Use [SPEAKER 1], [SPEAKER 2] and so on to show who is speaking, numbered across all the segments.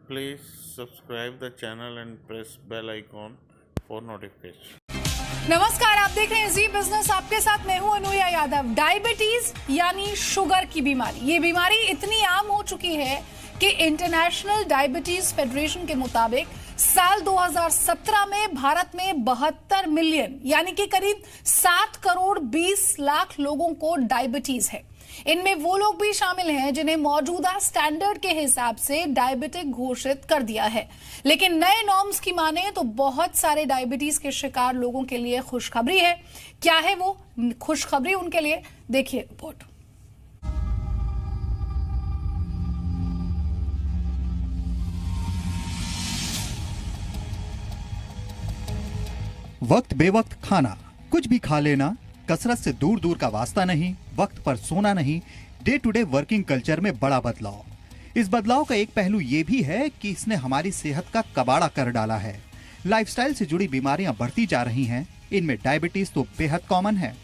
[SPEAKER 1] Please subscribe the channel and press bell icon for notification.
[SPEAKER 2] नमस्कार, आप देख रहे हैं जी बिजनेस। आपके साथ मैं हूं अनुया यादव। डायबिटीज यानी शुगर की बीमारी, ये बीमारी इतनी आम हो चुकी है कि इंटरनेशनल डायबिटीज फेडरेशन के मुताबिक साल 2017 में भारत में 72 मिलियन यानी कि करीब 7 करोड़ 20 लाख लोगों को डायबिटीज है। इनमें वो लोग भी शामिल हैं जिन्हें मौजूदा स्टैंडर्ड के हिसाब से डायबिटिक घोषित कर दिया है। लेकिन नए नॉर्म्स की माने तो बहुत सारे डायबिटीज के शिकार लोगों के लिए खुशखबरी है। क्या है वो खुशखबरी उनके लिए, देखिए रिपोर्ट।
[SPEAKER 3] वक्त बेवक्त खाना, कुछ भी खा लेना, कसरत से दूर दूर का वास्ता नहीं, वक्त पर सोना नहीं, day to day working culture में बड़ा बदलाव। इस बदलाव का एक पहलू ये भी है कि इसने हमारी सेहत का कबाड़ा कर डाला है। लाइफस्टाइल से जुड़ी बीमारियां बढ़ती जा रही हैं। इनमें डायबिटीज तो बेहद कॉमन है।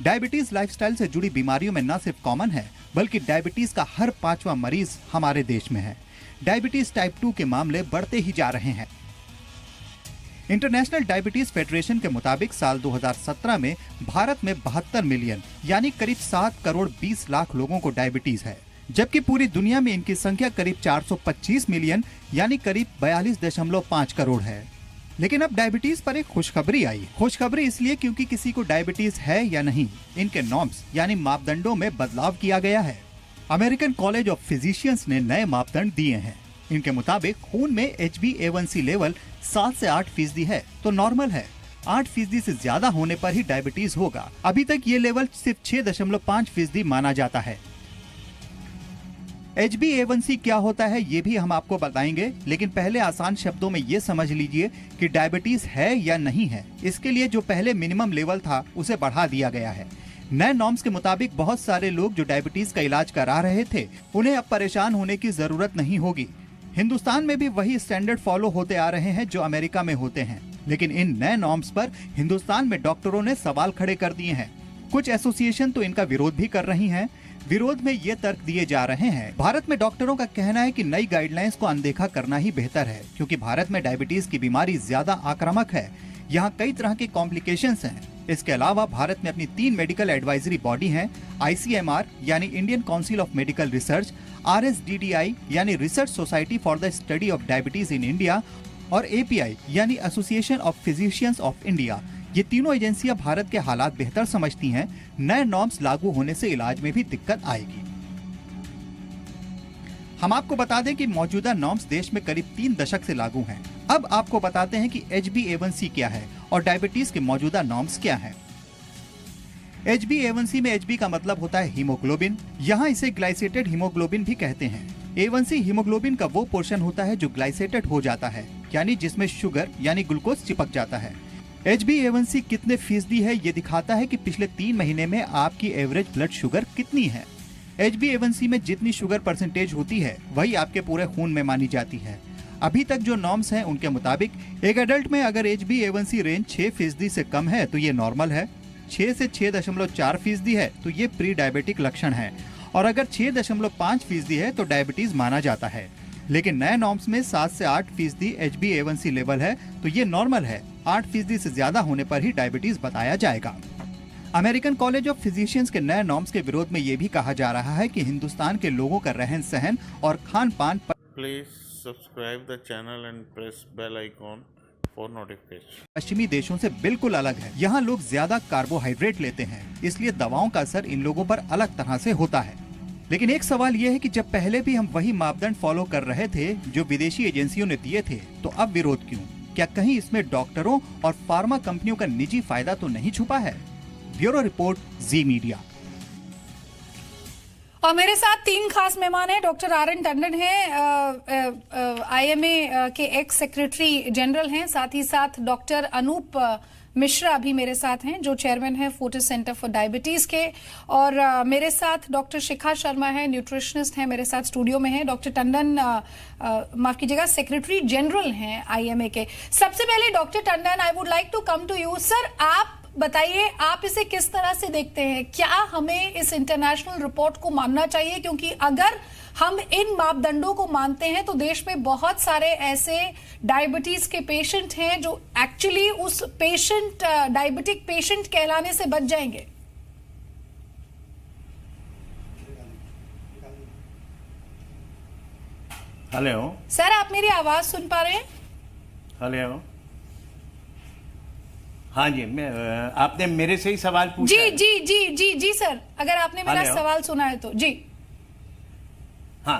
[SPEAKER 3] डायबिटीज लाइफस्टाइल से जुड़ी बीमारियों में न सिर्फ कॉमन है, बल्कि डायबिटीज का हर 5वां मरीज हमारे देश में है। डायबिटीज टाइप 2 के मामले बढ़ते ही जा रहे हैं। इंटरनेशनल डायबिटीज फेडरेशन के मुताबिक साल 2017 में भारत में 72 मिलियन यानी करीब 7 करोड़ 20 लाख लोगों को डायबिटीज है, जबकि पूरी दुनिया में इनकी संख्या करीब 425 मिलियन यानी करीब 42.5 करोड़ है। लेकिन अब डायबिटीज पर एक खुशखबरी आई। खुशखबरी इसलिए क्योंकि किसी को डायबिटीज है या नहीं, इनके नॉर्म्स यानी मापदंडों में बदलाव किया गया है। अमेरिकन कॉलेज ऑफ फिजिशियंस ने नए मापदंड दिए हैं। इनके मुताबिक खून में HbA1c लेवल 7 से 8% है तो नॉर्मल है। 8% से ज्यादा होने पर ही डायबिटीज होगा। अभी तक ये लेवल सिर्फ 6.5% माना जाता है। HbA1c क्या होता है ये भी हम आपको बताएंगे, लेकिन पहले आसान शब्दों में ये समझ लीजिए कि डायबिटीज है या नहीं है। इसके लिए जो पहले मिनिमम लेवल था उसे बढ़ा दिया गया है। नए नॉर्म्स के मुताबिक बहुत सारे लोग जो डायबिटीज का इलाज करा रहे थे उन्हें अब परेशान होने की जरूरत नहीं होगी। हिंदुस्तान में भी वही स्टैंडर्ड फॉलो होते आ रहे हैं जो अमेरिका में होते हैं। लेकिन इन नए नॉर्म्स पर हिंदुस्तान में डॉक्टरों ने सवाल खड़े कर दिए हैं। कुछ एसोसिएशन तो इनका विरोध भी कर रही हैं। विरोध में ये तर्क दिए जा रहे हैं। भारत में डॉक्टरों का कहना है कि नई गाइडलाइंस को अनदेखा करना ही बेहतर है, क्योंकि भारत में डायबिटीज की बीमारी ज्यादा आक्रामक है। यहाँ कई तरह के कॉम्प्लिकेशंस हैं। इसके अलावा भारत में अपनी 3 मेडिकल एडवाइजरी बॉडी हैं, ICMR यानी Indian council of medical research, RSDDI यानी research society for the study of diabetes in India और API यानी association of physicians of India. ये तीनों एजेंसियां भारत के हालात बेहतर समझती हैं। नए नॉर्म्स लागू होने से इलाज में भी दिक्कत आएगी। हम आपको बता दें कि मौजूदा नॉर्म्स देश में करीब 3 दशक से लागू हैं। अब आपको बताते हैं कि HbA1c क्या है और डायबिटीज के मौजूदा नॉर्म्स क्या हैं। HbA1c में Hb का मतलब होता है हीमोग्लोबिन। यहाँ इसे ग्लाइसेटेड हीमोग्लोबिन भी कहते हैं। A1c हीमोग्लोबिन का वो पोर्शन होता है जो ग्लाइसेटेड हो जाता है, यानी जिसमें शुगर यानी ग्लूकोज चिपक जाता है। HbA1c कितने फीसदी है ये दिखाता है कि पिछले 3 महीने में आपकी एवरेज ब्लड शुगर कितनी है। HbA1c में जितनी शुगर परसेंटेज होती है वही आपके पूरे खून में मानी जाती है। अभी तक जो नॉर्म्स हैं उनके मुताबिक एक एडल्ट में अगर HbA1c रेंज 6% से कम है तो ये नॉर्मल है, 6 से 6.4% है तो ये प्री डायबिटिक लक्षण है, और अगर 6.5% है तो डायबिटीज माना जाता है। लेकिन नए नॉर्म्स में 7 से 8% HbA1c लेवल है तो ये नॉर्मल है। 8% से ज्यादा होने पर ही डायबिटीज बताया जाएगा। अमेरिकन कॉलेज ऑफ फिजिशियंस के नए नॉर्म्स के विरोध में ये भी कहा जा रहा है कि हिंदुस्तान के लोगों का रहन सहन और खान पान पर
[SPEAKER 1] Subscribe the channel and press bell icon for notification.
[SPEAKER 3] पश्चिमी देशों से बिल्कुल अलग है। यहाँ लोग ज्यादा कार्बोहाइड्रेट लेते हैं, इसलिए दवाओं का असर इन लोगों पर अलग तरह से होता है। लेकिन एक सवाल ये है कि जब पहले भी हम वही मापदंड फॉलो कर रहे थे जो विदेशी एजेंसियों ने दिए थे, तो अब विरोध क्यों? क्या कहीं इसमें डॉक्टरों और फार्मा कंपनियों का निजी फायदा तो नहीं छुपा है? ब्यूरो रिपोर्ट, जी मीडिया।
[SPEAKER 2] और मेरे साथ 3 खास मेहमान हैं। डॉक्टर RN टंडन हैं, IMA के एक्स सेक्रेटरी जनरल हैं। साथ ही साथ डॉक्टर अनूप मिश्रा भी मेरे साथ हैं, जो चेयरमैन है फोर्टिस सेंटर फॉर डायबिटीज के। और मेरे साथ डॉक्टर शिखा शर्मा है, न्यूट्रिशनिस्ट हैं, मेरे साथ स्टूडियो में है। डॉक्टर टंडन माफ कीजिएगा, सेक्रेटरी जनरल हैं IMA के। सबसे पहले doctor Tandon, I would like to come to you. Sir, आप बताइए, आप इसे किस तरह से देखते हैं? क्या हमें इस इंटरनेशनल रिपोर्ट को मानना चाहिए? क्योंकि अगर हम इन मापदंडों को मानते हैं तो देश में बहुत सारे ऐसे डायबिटीज के पेशेंट हैं जो एक्चुअली उस पेशेंट डायबिटिक पेशेंट कहलाने से बच जाएंगे।
[SPEAKER 4] हेलो
[SPEAKER 2] सर, आप मेरी आवाज सुन पा रहे हैं?
[SPEAKER 4] हेलो, हाँ जी, आपने मेरे से ही सवाल पूछा
[SPEAKER 2] जी
[SPEAKER 4] है?
[SPEAKER 2] जी जी जी जी सर, अगर आपने मेरा
[SPEAKER 4] हेलो?
[SPEAKER 2] सवाल सुना है तो जी।
[SPEAKER 4] हाँ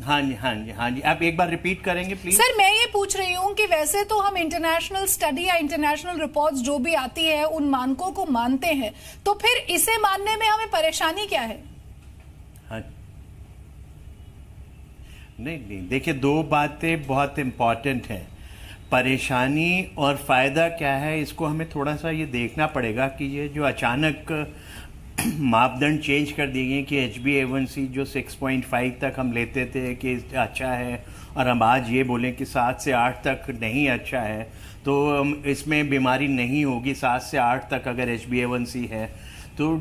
[SPEAKER 4] हाँ जी हाँ जी हाँ जी, आप एक बार रिपीट करेंगे प्लीज?
[SPEAKER 2] सर, मैं ये पूछ रही हूँ कि वैसे तो हम इंटरनेशनल स्टडी या इंटरनेशनल रिपोर्ट्स जो भी आती है उन मानकों को मानते हैं, तो फिर इसे मानने में हमें परेशानी क्या है?
[SPEAKER 4] हाँ, नहीं, देखिए, दो बातें बहुत इम्पॉर्टेंट हैं। परेशानी और फ़ायदा क्या है, इसको हमें थोड़ा सा ये देखना पड़ेगा कि ये जो अचानक मापदंड चेंज कर दिए गए कि HbA1c जो 6.5 तक हम लेते थे कि अच्छा है, और हम आज ये बोलें कि 7 से 8 तक नहीं अच्छा है, तो इसमें बीमारी नहीं होगी 7 से 8 तक अगर HbA1c है। तो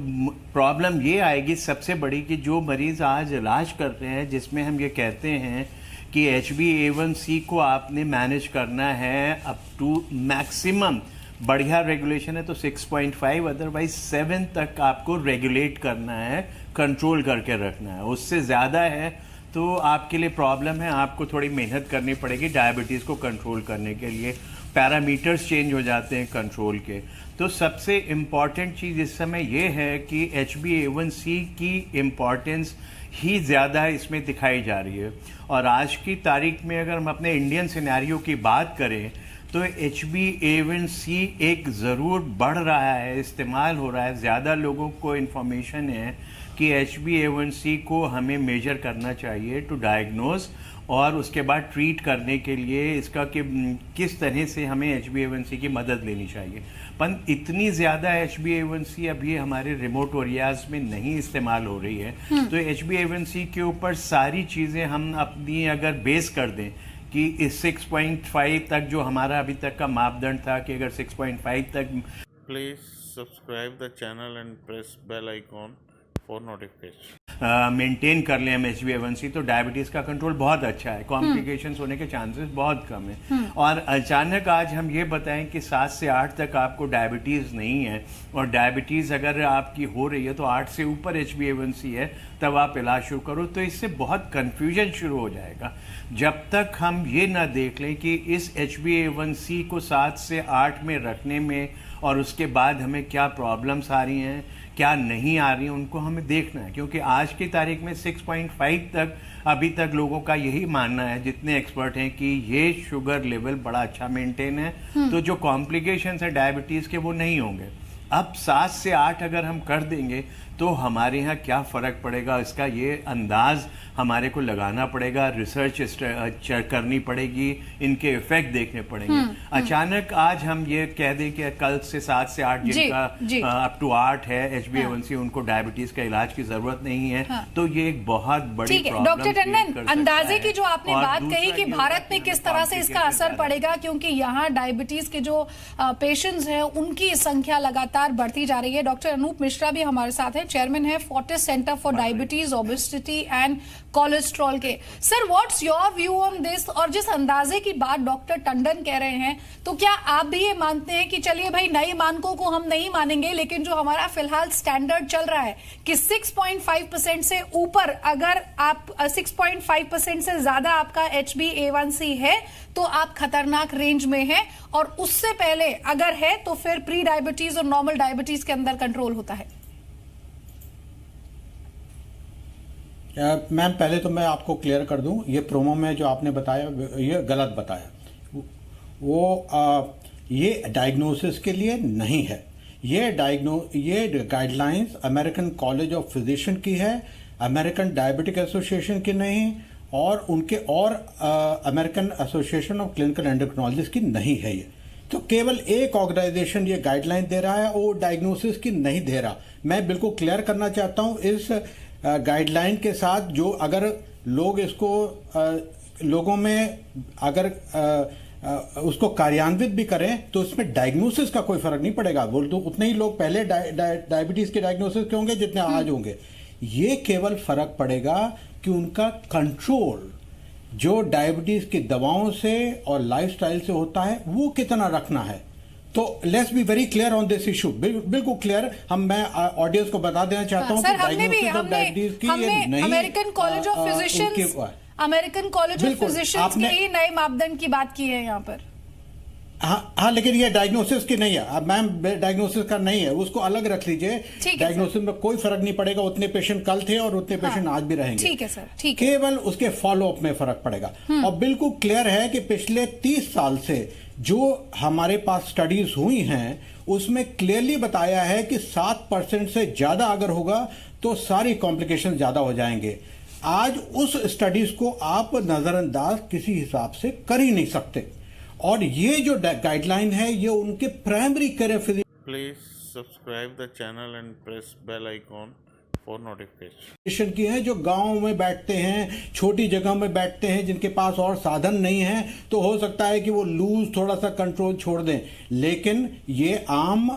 [SPEAKER 4] प्रॉब्लम ये आएगी सबसे बड़ी कि जो मरीज़ आज इलाज कर रहे हैं, जिसमें हम ये कहते हैं कि HbA1c को आपने मैनेज करना है अप टू मैक्सिमम, बढ़िया रेगुलेशन है तो 6.5, अदरवाइज 7 तक आपको रेगुलेट करना है, कंट्रोल करके रखना है। उससे ज़्यादा है तो आपके लिए प्रॉब्लम है, आपको थोड़ी मेहनत करनी पड़ेगी डायबिटीज़ को कंट्रोल करने के लिए। पैरामीटर्स चेंज हो जाते हैं कंट्रोल के। तो सबसे इम्पॉर्टेंट चीज़ इस समय ये है कि HbA1c की इम्पॉर्टेंस ही ज़्यादा इसमें दिखाई जा रही है। और आज की तारीख में अगर हम अपने इंडियन सिनेरियो की बात करें तो HbA1c एक ज़रूर बढ़ रहा है, इस्तेमाल हो रहा है, ज़्यादा लोगों को इन्फॉर्मेशन है कि HbA1c को हमें मेजर करना चाहिए टू डायग्नोज, और उसके बाद ट्रीट करने के लिए इसका कि किस तरह से हमें HbA1c की मदद लेनी चाहिए। पर इतनी ज़्यादा HbA1c अभी हमारे रिमोट एरियाज में नहीं इस्तेमाल हो रही है। तो HbA1c के ऊपर सारी चीज़ें हम अपनी अगर बेस कर दें कि इस 6.5 तक जो हमारा अभी तक का मापदंड था कि अगर 6.5 तक।
[SPEAKER 1] Please subscribe the channel and press bell icon for notification.
[SPEAKER 4] Maintain कर लें हम HbA1c तो डायबिटीज़ का कंट्रोल बहुत अच्छा है, कॉम्प्लिकेशंस होने के चांसेस बहुत कम है। और अचानक आज हम ये बताएं कि 7 से 8 तक आपको डायबिटीज़ नहीं है, और डायबिटीज़ अगर आपकी हो रही है तो 8 से ऊपर HbA1c है, तब आप इलाज शुरू करो, तो इससे बहुत कन्फ्यूजन शुरू हो जाएगा। जब तक हम ये ना देख लें कि इस HbA1c को 7 से 8 में रखने में और उसके बाद हमें क्या प्रॉब्लम्स आ रही हैं, क्या नहीं आ रही हैं, उनको हमें देखना है। क्योंकि आज की तारीख में 6.5 तक अभी तक लोगों का यही मानना है, जितने एक्सपर्ट हैं, कि ये शुगर लेवल बड़ा अच्छा मेंटेन है, तो जो कॉम्प्लिकेशंस है डायबिटीज़ के वो नहीं होंगे। अब 7 से 8 अगर हम कर देंगे तो हमारे यहाँ क्या फ़र्क पड़ेगा, इसका ये अंदाज़ हमारे को लगाना पड़ेगा, रिसर्च करनी पड़ेगी, इनके इफेक्ट देखने पड़ेंगे। अचानक आज हम ये कह दें कि कल से 7 से 8 जिनका अप टू 8 है HbA1c, उनको डायबिटीज़ का इलाज की ज़रूरत नहीं है, तो ये एक बहुत बड़ी प्रॉब्लम।
[SPEAKER 2] डॉक्टर टंडन, अंदाजे की जो आपने बात कही कि भारत में किस तरह से इसका असर पड़ेगा, क्योंकि यहाँ डायबिटीज़ के जो पेशेंट्स हैं उनकी संख्या लगातार बढ़ती जा रही है। डॉक्टर अनूप मिश्रा भी हमारे साथ हैं, चेयरमैन है Fortis centre for diabetes, obesity and cholesterol के। Sir, what's your view on this? और जिस अंदाजे की बात डॉक्टर टंडन कह रहे हैं, तो क्या आप भी ये मानते हैं कि चलिए भाई, नए मानकों को हम नहीं मानेंगे, लेकिन जो हमारा फिलहाल स्टैंडर्ड चल रहा है कि 6.5% से ऊपर, अगर आप 6.5% से ज्यादा आपका HbA1c है तो आप खतरनाक रेंज में हैं, और उससे पहले अगर है तो फिर प्री डायबिटीज और नॉर्मल डायबिटीज के अंदर कंट्रोल होता है?
[SPEAKER 5] मैम, पहले तो मैं आपको क्लियर कर दूं, ये प्रोमो में जो आपने बताया ये गलत बताया। ये डायग्नोसिस के लिए नहीं है। ये guidelines American college of physician की है, अमेरिकन डायबिटिक एसोसिएशन की नहीं, और उनके American association of clinical endocrinologist की नहीं है। ये तो केवल एक ऑर्गेनाइजेशन ये गाइडलाइन दे रहा है, वो डायग्नोसिस की नहीं दे रहा। मैं बिल्कुल क्लियर करना चाहता हूं, इस गाइडलाइन के साथ जो अगर लोग इसको लोगों में अगर उसको कार्यान्वित भी करें तो इसमें डायग्नोसिस का कोई फर्क नहीं पड़ेगा। बोल तो उतने ही लोग पहले डायबिटीज के डायग्नोसिस के होंगे जितने आज होंगे। ये केवल फर्क पड़ेगा कि उनका कंट्रोल जो डायबिटीज की दवाओं से और लाइफस्टाइल से होता है वो कितना रखना है। तो let's be very clear on this issue, बिल्कुल क्लियर। मैं ऑडियंस को बता देना चाहता हूं कि डायग्नोसिस ऑफ डायबिटीज की ये नहीं,
[SPEAKER 2] अमेरिकन कॉलेज ऑफ फिजिशियंस के ही नए मापदंड की बात की है यहाँ पर।
[SPEAKER 5] हाँ, लेकिन ये डायग्नोसिस की नहीं है। अब मैम डायग्नोसिस का नहीं है, उसको अलग रख लीजिए। डायग्नोसिस में कोई फर्क नहीं पड़ेगा, उतने पेशेंट कल थे और उतने पेशेंट आज भी रहेंगे।
[SPEAKER 2] ठीक है सर, ठीक है।
[SPEAKER 5] केवल उसके फॉलोअप में फर्क पड़ेगा। और बिल्कुल क्लियर है कि पिछले 30 साल से जो हमारे पास स्टडीज हुई हैं उसमें क्लियरली बताया है कि 7% से ज्यादा अगर होगा तो सारी कॉम्प्लिकेशन ज्यादा हो जाएंगे। आज उस स्टडीज को आप नजरअंदाज किसी हिसाब से कर ही नहीं सकते। और ये जो गाइडलाइन है ये उनके primary care physician
[SPEAKER 1] please subscribe the channel and press bell icon for notification
[SPEAKER 5] की है, जो गांव में बैठते हैं, छोटी जगह में बैठते हैं, जिनके पास और साधन नहीं है, तो हो सकता है कि वो लूज थोड़ा सा कंट्रोल छोड़ दें। लेकिन ये आम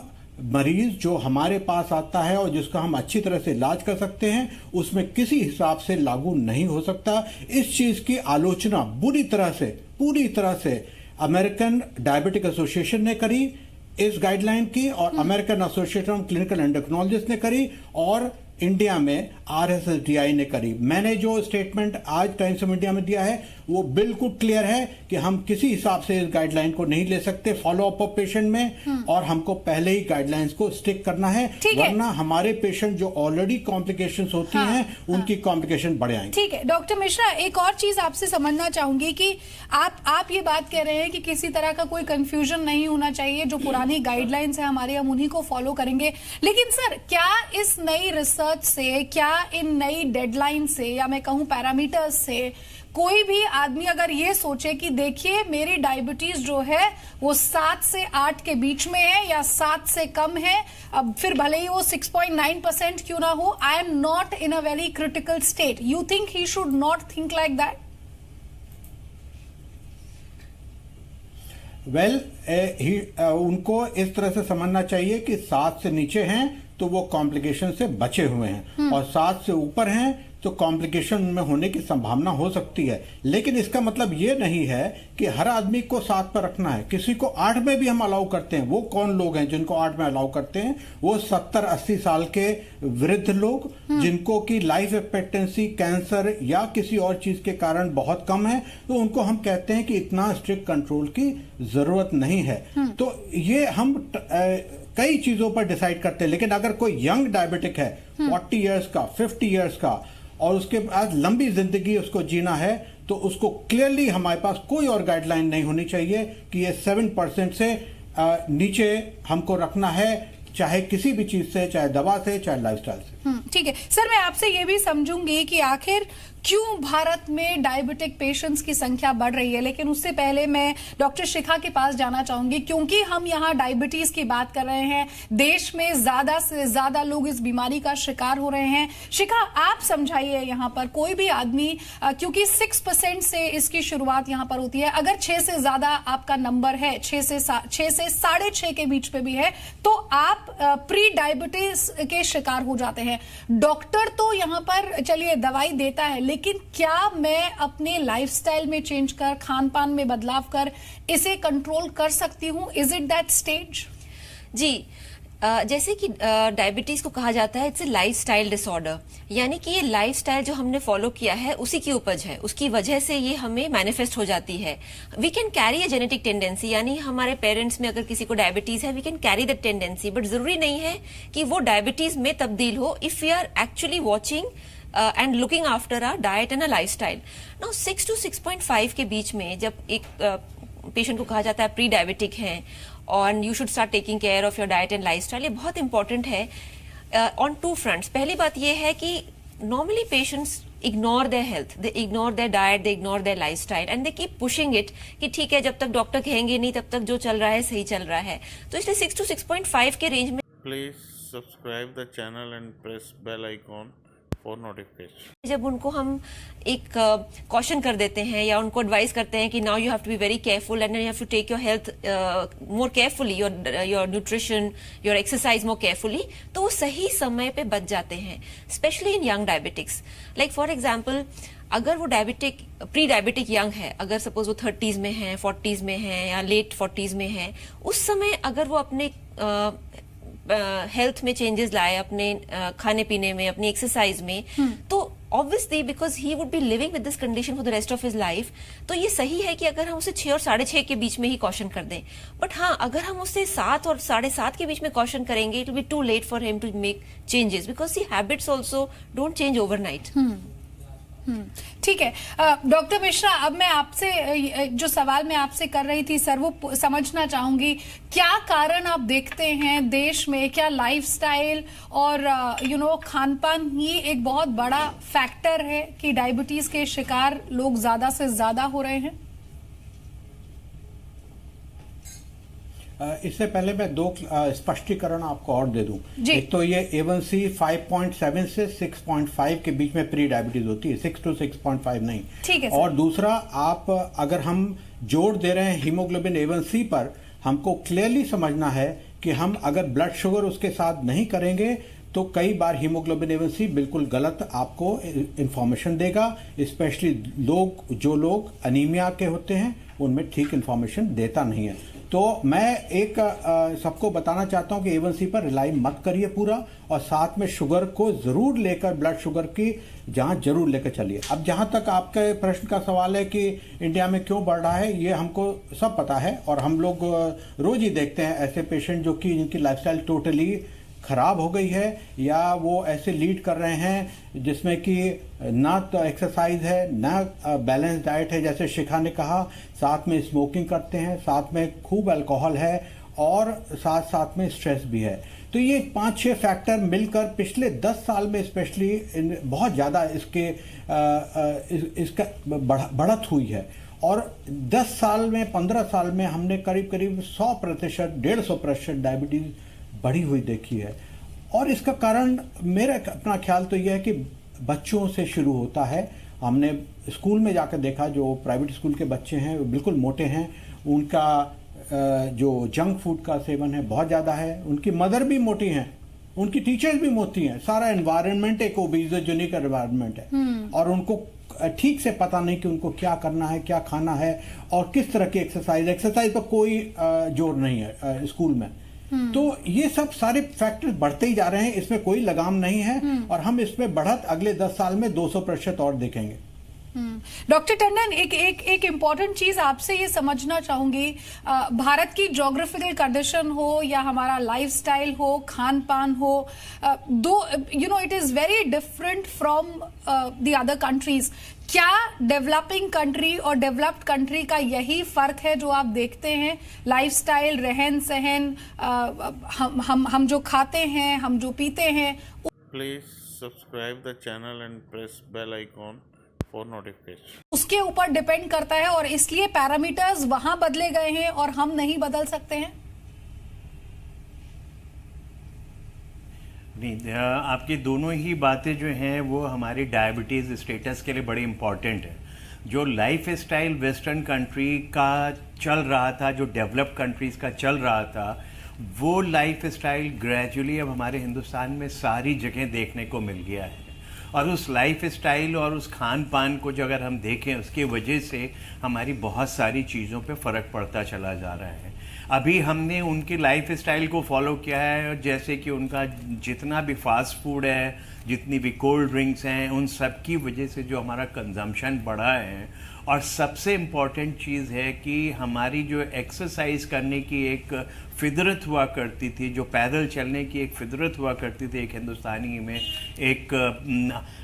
[SPEAKER 5] मरीज जो हमारे पास आता है और जिसका हम अच्छी तरह से इलाज कर सकते हैं उसमें किसी हिसाब से लागू नहीं हो सकता। इस चीज की आलोचना पूरी तरह से अमेरिकन डायबिटिक एसोसिएशन ने करी इस गाइडलाइन की, और American association of clinical endocrinologist ने करी, और इंडिया में RSSDI ने करी। मैंने जो स्टेटमेंट आज टाइम्स ऑफ इंडिया में दिया है वो बिल्कुल क्लियर है कि हम किसी हिसाब से इस गाइडलाइन को नहीं ले सकते फॉलोअप ऑफ पेशेंट में, और हमको पहले ही गाइडलाइंस को स्टिक करना है, वरना हमारे पेशेंट जो ऑलरेडी कॉम्प्लिकेशंस होती हैं उनकी कॉम्प्लिकेशन बढ़ जाएंगी।
[SPEAKER 2] ठीक है डॉक्टर मिश्रा, एक और चीज आपसे समझना चाहूंगी कि आप ये बात कह रहे हैं कि किसी तरह का कोई कंफ्यूजन नहीं होना चाहिए, जो पुरानी गाइडलाइंस है हमारे हम उन्हीं को फॉलो करेंगे। लेकिन सर क्या इस नई रिसर्च से, क्या इन नई डेडलाइन से, या मैं कहूं पैरामीटर्स से, कोई भी आदमी अगर ये सोचे कि देखिए मेरी डायबिटीज जो है वो 7 से 8 के बीच में है या 7 से कम है, अब फिर भले ही वो 6.9% क्यों ना हो, I am not in a very critical state, you think he should not think like that?
[SPEAKER 5] उनको इस तरह से समझना चाहिए कि 7 से नीचे हैं तो वो कॉम्प्लिकेशन से बचे हुए हैं, और 7 से ऊपर हैं तो कॉम्प्लिकेशन में होने की संभावना हो सकती है। लेकिन इसका मतलब ये नहीं है कि हर आदमी को 7 पर रखना है। किसी को 8 में भी हम अलाउ करते हैं। वो कौन लोग हैं जिनको 8 में अलाउ करते हैं? वो 70-80 साल के वृद्ध लोग जिनको की लाइफ एक्सपेक्टेंसी कैंसर या किसी और चीज के कारण बहुत कम है, तो उनको हम कहते हैं कि इतना स्ट्रिक्ट कंट्रोल की जरूरत नहीं है। तो ये हम कई चीजों पर डिसाइड करते हैं। लेकिन अगर कोई यंग डायबिटिक है 40 इयर्स का, 50 इयर्स का, और उसके बाद लंबी जिंदगी उसको जीना है, तो उसको क्लियरली हमारे पास कोई और गाइडलाइन नहीं होनी चाहिए कि ये 7% से नीचे हमको रखना है, चाहे किसी भी चीज से, चाहे दवा से, चाहे लाइफस्टाइल से।
[SPEAKER 2] ठीक है सर, मैं आपसे ये भी समझूंगी कि आखिर क्यों भारत में डायबिटिक पेशेंट्स की संख्या बढ़ रही है, लेकिन उससे पहले मैं डॉक्टर शिखा के पास जाना चाहूंगी, क्योंकि हम यहाँ डायबिटीज की बात कर रहे हैं, देश में ज्यादा से ज्यादा लोग इस बीमारी का शिकार हो रहे हैं। शिखा, आप समझाइए यहाँ पर, कोई भी आदमी, क्योंकि 6% से इसकी शुरुआत यहाँ पर होती है, अगर 6 से ज्यादा आपका नंबर है, 6 से 6.5 के बीच पे भी है, तो आप प्री डायबिटीज के शिकार हो जाते हैं। डॉक्टर तो यहाँ पर चलिए दवाई देता है, लेकिन क्या मैं अपने लाइफस्टाइल में चेंज कर, खान पान में बदलाव कर इसे कंट्रोल कर सकती हूँ? Is it that stage?
[SPEAKER 6] जी, जैसे कि डायबिटीज को कहा जाता है इट्स ए लाइफस्टाइल डिसऑर्डर, यानी कि ये लाइफस्टाइल जो हमने फॉलो किया है उसी की उपज है, उसकी वजह से ये हमें मैनिफेस्ट हो जाती है। We can carry a genetic tendency, यानी हमारे पेरेंट्स में अगर किसी को डायबिटीज है we can carry that tendency, but जरूरी नहीं है कि वो डायबिटीज में तब्दील हो if we are actually watching and looking after a diet and a lifestyle. Now 6 to 6.5 के बीच में जब एक पेशेंट को कहा जाता है प्री डायबिटिक है और you should start taking care of your diet and lifestyle, ये बहुत इंपॉर्टेंट है ऑन 2 fronts। पहली बात ये है कि normally patients ignore their health, they ignore their diet, they ignore there lifestyle and they keep pushing it कि ठीक है जब तक डॉक्टर कहेंगे नहीं तब तक जो चल रहा है सही चल रहा है। तो इसलिए 6 to 6.5 के रेंज में
[SPEAKER 1] please subscribe the channel and press bell icon for notification.
[SPEAKER 6] जब उनको हम एक कॉशन कर देते हैं या उनको एडवाइस करते हैं कि now you have to be very careful and you have to take your health more carefully, your nutrition, your exercise more carefully, तो वो सही समय पे बच जाते हैं, specially in young diabetics. Like for example, अगर वो डायबिटिक प्री डायबिटिक यंग है, अगर सपोज वो 30s में है, 40s में है या लेट 40s में है, उस समय अगर वो अपने हेल्थ में चेंजेस लाए, अपने खाने पीने में, अपनी एक्सरसाइज में, तो obviously because he would be living with this condition for the rest of his life, तो ये सही है कि अगर हम उसे 6 और 6.5 के बीच में ही कॉशन कर दें. बट हाँ, अगर हम उसे 7 और 7.5 के बीच में कॉशन करेंगे, it will be too late for him to make changes because the habits also don't change overnight.
[SPEAKER 2] ठीक है डॉक्टर मिश्रा, अब मैं आपसे जो सवाल मैं आपसे कर रही थी सर, वो समझना चाहूंगी, क्या कारण आप देखते हैं देश में, क्या लाइफस्टाइल और खान पान ही एक बहुत बड़ा फैक्टर है कि डायबिटीज के शिकार लोग ज्यादा से ज्यादा हो रहे हैं?
[SPEAKER 5] इससे पहले मैं 2 स्पष्टीकरण आपको और दे दूं.
[SPEAKER 2] जी.
[SPEAKER 5] एक तो ये A1C 5.7 से 6.5 के बीच में प्री डायबिटीज होती है, 6 to 6.5 नहीं.
[SPEAKER 2] ठीक है.
[SPEAKER 5] और दूसरा, आप अगर हम जोर दे रहे हैं हीमोग्लोबिन A1C पर, हमको क्लियरली समझना है कि हम अगर ब्लड शुगर उसके साथ नहीं करेंगे तो कई बार हीमोग्लोबिन A1C बिल्कुल गलत आपको इंफॉर्मेशन देगा, स्पेशली जो लोग अनीमिया के होते हैं उनमें ठीक इंफॉर्मेशन देता नहीं है. तो मैं एक सबको बताना चाहता हूं कि A1C पर रिलाई मत करिए पूरा, और साथ में शुगर को जरूर लेकर, ब्लड शुगर की जांच जरूर लेकर चलिए. अब जहां तक आपके प्रश्न का सवाल है कि इंडिया में क्यों बढ़ रहा है, ये हमको सब पता है और हम लोग रोज ही देखते हैं ऐसे पेशेंट जो कि जिनकी लाइफस्टाइल टोटली खराब हो गई है या वो ऐसे लीड कर रहे हैं जिसमें कि ना तो एक्सरसाइज है ना बैलेंस डाइट है, जैसे शिखा ने कहा, साथ में स्मोकिंग करते हैं, साथ में खूब अल्कोहल है और साथ साथ में स्ट्रेस भी है. तो ये 5-6 फैक्टर मिलकर पिछले 10 साल में स्पेशली बहुत ज़्यादा इसका बढ़त हुई है. और 10 साल में, 15 साल में हमने करीब करीब 100%, 150% डायबिटीज बढ़ी हुई देखी है. और इसका कारण मेरा अपना ख्याल तो यह है कि बच्चों से शुरू होता है. हमने स्कूल में जाकर देखा, जो प्राइवेट स्कूल के बच्चे हैं वो बिल्कुल मोटे हैं, उनका जो जंक फूड का सेवन है बहुत ज़्यादा है, उनकी मदर भी मोटी हैं, उनकी टीचर्स भी मोटी हैं, सारा एनवायरनमेंट एक ओबेसिटी का एनवायरनमेंट है. और उनको ठीक से पता नहीं कि उनको क्या करना है, क्या खाना है और किस तरह की एक्सरसाइज पर कोई जोर नहीं है स्कूल में. तो ये सब सारे फैक्टर्स बढ़ते ही जा रहे हैं, इसमें कोई लगाम नहीं है और हम इसमें बढ़त अगले 10 साल में 200% और देखेंगे.
[SPEAKER 2] डॉक्टर टंडन, एक इम्पॉर्टेंट चीज आपसे ये समझना चाहूंगी, भारत की ज्योग्राफिकल कंडीशन हो या हमारा लाइफस्टाइल हो, खान पान हो, it is very different from the other countries. क्या डेवलपिंग कंट्री और डेवलप्ड कंट्री का यही फर्क है जो आप देखते हैं? लाइफस्टाइल, रहन सहन, हम जो खाते हैं, हम जो पीते हैं.
[SPEAKER 1] Please subscribe the channel and press bell icon for notification.
[SPEAKER 2] उसके ऊपर डिपेंड करता है और इसलिए पैरामीटर्स वहां बदले गए हैं और हम नहीं बदल सकते हैं.
[SPEAKER 4] नहीं, आपकी दोनों ही बातें जो हैं वो हमारी डायबिटीज़ स्टेटस के लिए बड़ी इम्पॉर्टेंट है. जो लाइफ स्टाइल वेस्टर्न कंट्री का चल रहा था, जो डेवलप्ड कंट्रीज़ का चल रहा था, वो लाइफ स्टाइल ग्रेजुअली अब हमारे हिंदुस्तान में सारी जगह देखने को मिल गया है. और उस लाइफ स्टाइल और उस खान पान को जो अगर हम देखें, उसकी वजह से हमारी बहुत सारी चीज़ों पे फ़र्क पड़ता चला जा रहा है. अभी हमने उनकी लाइफ स्टाइल को फॉलो किया है, और जैसे कि उनका जितना भी फास्ट फूड है, जितनी भी कोल्ड ड्रिंक्स हैं, उन सब की वजह से जो हमारा कंजम्पशन बढ़ा है. और सबसे इम्पॉर्टेंट चीज़ है कि हमारी जो एक्सरसाइज करने की एक फितरत हुआ करती थी, जो पैदल चलने की एक फितरत हुआ करती थी एक हिंदुस्तानी में, एक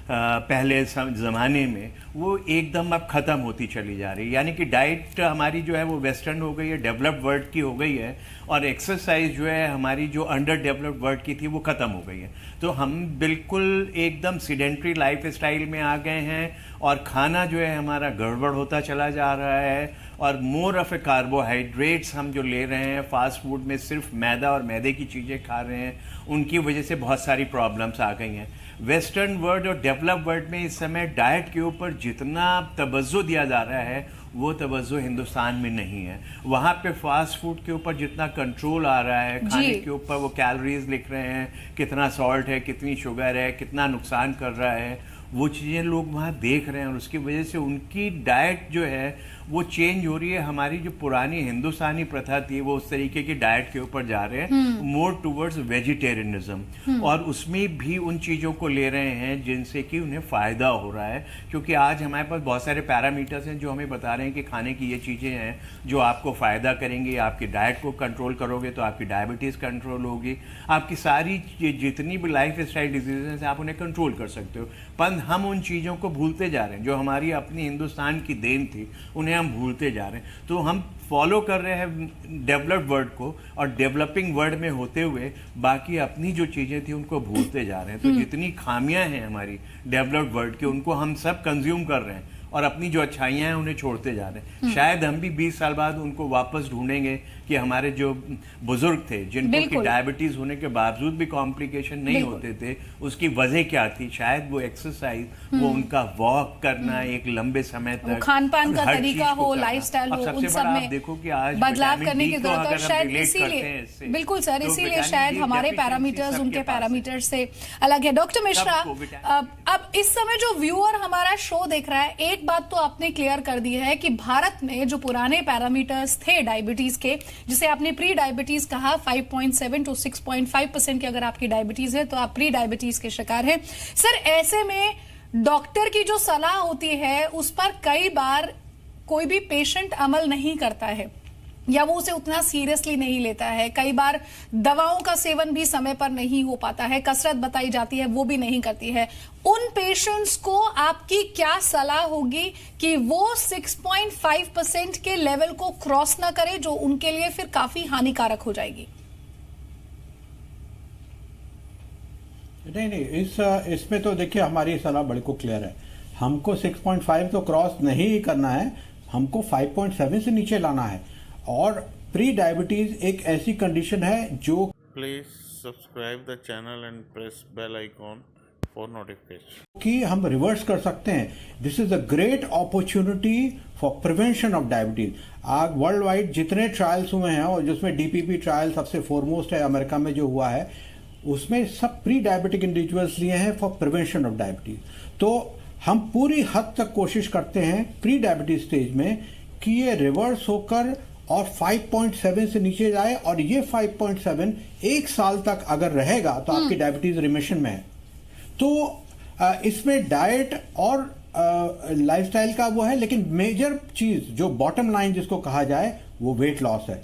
[SPEAKER 4] पहले ज़माने में, वो एकदम अब ख़त्म होती चली जा रही है. यानी कि डाइट हमारी जो है वो वेस्टर्न हो गई है, डेवलप्ड वर्ल्ड की हो गई है, और एक्सरसाइज जो है हमारी जो अंडर डेवलप्ड वर्ल्ड की थी वो ख़त्म हो गई है. तो हम बिल्कुल एकदम सीडेंट्री लाइफ स्टाइल में आ गए हैं, और खाना जो है हमारा गड़बड़ होता चला जा रहा है, और मोर ऑफ ए कार्बोहाइड्रेट्स हम जो ले रहे हैं, फास्ट फूड में सिर्फ मैदा और मैदे की चीज़ें खा रहे हैं, उनकी वजह से बहुत सारी प्रॉब्लम्स आ गई हैं. वेस्टर्न वर्ल्ड और डेवलप वर्ल्ड में इस समय डाइट के ऊपर जितना तवज्जो दिया जा रहा है वो तवज्जो हिंदुस्तान में नहीं है। वहाँ पे फास्ट फूड के ऊपर जितना कंट्रोल आ रहा है, खाने के ऊपर वो कैलोरीज लिख रहे हैं, कितना सॉल्ट है, कितनी शुगर है, कितना नुकसान कर रहा है, वो चीज़ें लोग वहाँ देख रहे हैं और उसकी वजह से उनकी डाइट जो है वो चेंज हो रही है। हमारी जो पुरानी हिंदुस्तानी प्रथा थी वो उस तरीके की डाइट के ऊपर जा रहे हैं, मोर टूवर्ड्स वेजिटेरियनिज्म, और उसमें भी उन चीज़ों को ले रहे हैं जिनसे कि उन्हें फ़ायदा हो रहा है। क्योंकि आज हमारे पास बहुत सारे पैरामीटर्स हैं जो हमें बता रहे हैं कि खाने की ये चीज़ें हैं जो आपको फ़ायदा करेंगी। आपकी डाइट को कंट्रोल करोगे तो आपकी डायबिटीज़ कंट्रोल होगी, आपकी सारी जितनी भी लाइफ स्टाइल डिजीजेस हैं आप उन्हें कंट्रोल कर सकते हो। पर हम उन चीज़ों को भूलते जा रहे हैं जो हमारी अपनी हिंदुस्तान की देन थी, उन्हें हम भूलते जा रहे हैं। तो हम फॉलो कर रहे हैं डेवलप्ड वर्ल्ड को और डेवलपिंग वर्ल्ड में होते हुए बाकी अपनी जो चीज़ें थी उनको भूलते जा रहे हैं। तो जितनी खामियां हैं हमारी डेवलप्ड वर्ल्ड की उनको हम सब कंज्यूम कर रहे हैं और अपनी जो अच्छाइयां हैं उन्हें छोड़ते जा रहे हैं। शायद हम भी 20 साल बाद उनको वापस ढूंढेंगे कि हमारे जो बुजुर्ग थे जिनको की डायबिटीज होने के बावजूद भी कॉम्प्लिकेशन नहीं होते थे, उसकी वजह क्या थी? शायद वो एक्सरसाइज, वो उनका वॉक करना एक लंबे समय तक,
[SPEAKER 2] खान पान का तरीका हो, लाइफस्टाइल हो, उन सब में
[SPEAKER 4] देखो कि आज
[SPEAKER 2] बदलाव करने की जरूरत है। शायद इसीलिए, बिल्कुल सर, इसीलिए शायद हमारे पैरामीटर्स उनके पैरामीटर्स से अलग है। डॉक्टर मिश्रा, अब इस समय जो व्यूअर हमारा शो देख रहा है, एक बात तो आपने क्लियर कर दी है कि भारत में जो पुराने पैरामीटर्स थे डायबिटीज के, जिसे आपने प्री डायबिटीज कहा, 5.7 to 6.5% की अगर आपकी डायबिटीज है तो आप प्री डायबिटीज के शिकार हैं। सर, ऐसे में डॉक्टर की जो सलाह होती है उस पर कई बार कोई भी पेशेंट अमल नहीं करता है या वो उसे उतना सीरियसली नहीं लेता है। कई बार दवाओं का सेवन भी समय पर नहीं हो पाता है, कसरत बताई जाती है वो भी नहीं करती है। उन पेशेंट्स को आपकी क्या सलाह होगी कि वो 6.5% के लेवल को क्रॉस ना करे, जो उनके लिए फिर काफी हानिकारक हो जाएगी?
[SPEAKER 5] नहीं, इसमें तो देखिए हमारी सलाह बड़ी को क्लियर है। हमको 6.5 तो क्रॉस नहीं करना है, हमको 5.7 से नीचे लाना है। और प्री डायबिटीज एक ऐसी कंडीशन है जो
[SPEAKER 1] please subscribe the channel and press bell icon for notification
[SPEAKER 5] कि हम रिवर्स कर सकते हैं। This is a great opportunity for prevention of diabetes. आज वर्ल्ड वाइड जितने ट्रायल्स हुए हैं और जिसमें डीपीपी ट्रायल सबसे फोरमोस्ट है अमेरिका में जो हुआ है, उसमें सब प्री डायबिटिक इंडिविजुअल्स लिए हैं फॉर प्रिवेंशन ऑफ डायबिटीज। तो हम पूरी हद तक कोशिश करते हैं प्री डायबिटीज स्टेज में कि ये रिवर्स होकर और 5.7 से नीचे जाए, और ये 5.7 एक साल तक अगर रहेगा तो आपकी डायबिटीज रिमिशन में है। तो इसमें डाइट और लाइफस्टाइल का वो है, लेकिन मेजर चीज जो बॉटम लाइन जिसको कहा जाए वो वेट लॉस है।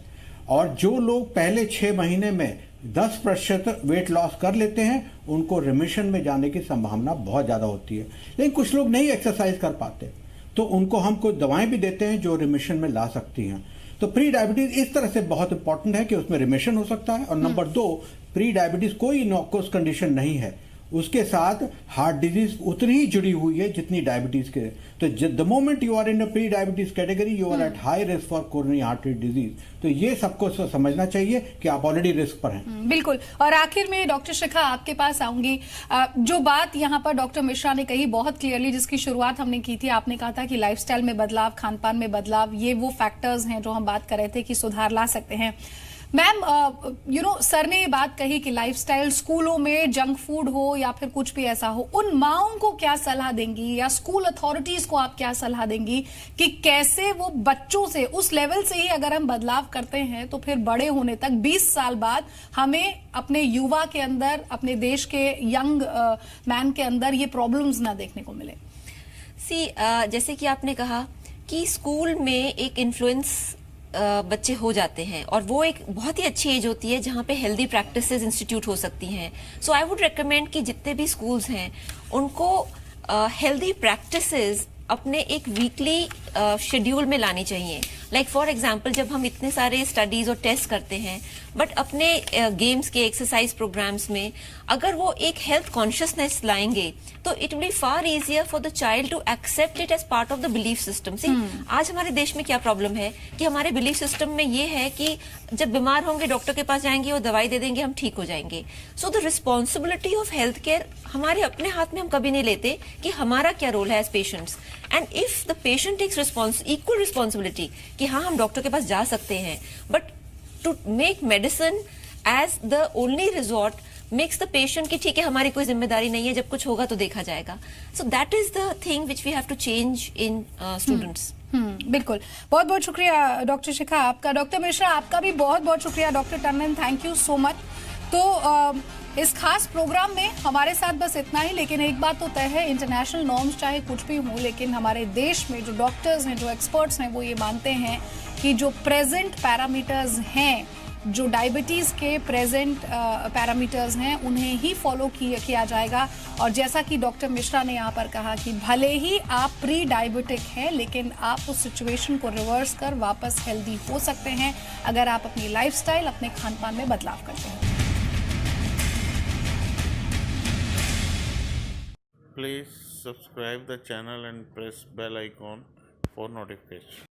[SPEAKER 5] और जो लोग पहले 6 महीने में 10% वेट लॉस कर लेते हैं उनको रिमिशन में जाने की संभावना बहुत ज्यादा होती है। लेकिन कुछ लोग नहीं एक्सरसाइज कर पाते तो उनको हम कुछ दवाएं भी देते हैं जो रिमिशन में ला सकती हैं। तो प्री डायबिटीज इस तरह से बहुत इंपॉर्टेंट है कि उसमें रिमिशन हो सकता है। और नंबर 2, प्री डायबिटीज कोई इनॉक्यूअस कंडीशन नहीं है, उसके साथ हार्ट डिजीज उतनी ही जुड़ी हुई है जितनी डायबिटीज के। तो the moment you are in a pre diabetes category you are at high risk for coronary artery disease. तो ये सबको समझना चाहिए कि आप ऑलरेडी रिस्क पर हैं।
[SPEAKER 2] बिल्कुल। और आखिर में डॉक्टर शिखा आपके पास आऊंगी। जो बात यहाँ पर डॉक्टर मिश्रा ने कही बहुत क्लियरली, जिसकी शुरुआत हमने की थी, आपने कहा था कि लाइफस्टाइल में बदलाव, खान पान में बदलाव, ये वो फैक्टर्स हैं जो हम बात कर रहे थे कि सुधार ला सकते हैं। मैम, सर ने ये बात कही कि लाइफस्टाइल, स्कूलों में जंक फूड हो या फिर कुछ भी ऐसा हो, उन माओं को क्या सलाह देंगी या स्कूल अथॉरिटीज को आप क्या सलाह देंगी कि कैसे वो बच्चों से, उस लेवल से ही अगर हम बदलाव करते हैं तो फिर बड़े होने तक 20 साल बाद हमें अपने युवा के अंदर, अपने देश के यंग मैन के अंदर ये प्रॉब्लम्स ना देखने को मिले?
[SPEAKER 6] जैसे कि आपने कहा कि स्कूल में एक इन्फ्लुएंस बच्चे हो जाते हैं और वो एक बहुत ही अच्छी एज होती है जहाँ पे हेल्दी प्रैक्टिसेस इंस्टीट्यूट हो सकती हैं। सो आई वुड रेकमेंड कि जितने भी स्कूल्स हैं उनको हेल्दी प्रैक्टिसेस अपने एक वीकली शेड्यूल में लानी चाहिए। लाइक फॉर एग्जाम्पल जब हम इतने सारे स्टडीज और टेस्ट करते हैं, बट अपने गेम्स के एक्सरसाइज प्रोग्राम्स में अगर वो एक हेल्थ कॉन्शियसनेस लाएंगे तो it will be far easier for the child to accept it as part of the belief system. See आज हमारे देश में क्या प्रॉब्लम है कि हमारे बिलीफ सिस्टम में ये है कि जब बीमार होंगे डॉक्टर के पास जाएंगे, वो दवाई दे देंगे, हम ठीक हो जाएंगे। So the responsibility of health care हमारे अपने हाथ में हम कभी नहीं लेते कि हमारा क्या रोल है as patients. And if the patient takes equal responsibility कि हाँ हम डॉक्टर के पास जा सकते हैं, but to make medicine as the only resort makes the patient कि ठीक है हमारी कोई जिम्मेदारी नहीं है, जब कुछ होगा तो देखा जाएगा। So that is the thing which we have to change in students.
[SPEAKER 2] बिल्कुल, बहुत बहुत शुक्रिया डॉक्टर शिखा आपका। डॉक्टर मिश्रा आपका भी बहुत बहुत शुक्रिया। Doctor Tandon thank you so much. तो इस खास प्रोग्राम में हमारे साथ बस इतना ही, लेकिन एक बात तो तय है, इंटरनेशनल नॉर्म्स चाहे कुछ भी हो, लेकिन हमारे देश में जो डॉक्टर्स हैं, जो एक्सपर्ट्स हैं, वो ये मानते हैं कि जो प्रेजेंट पैरामीटर्स हैं, जो डायबिटीज के प्रेजेंट पैरामीटर्स हैं, उन्हें ही फॉलो किया जाएगा। और जैसा कि डॉक्टर मिश्रा ने यहाँ पर कहा कि भले ही आप प्री डायबिटिक हैं, लेकिन आप उस सिचुएशन को रिवर्स कर वापस हेल्दी हो सकते हैं अगर आप अपनी लाइफस्टाइल, अपने खान पान में बदलाव करते हैं।
[SPEAKER 1] Please subscribe the channel and press bell icon for notification.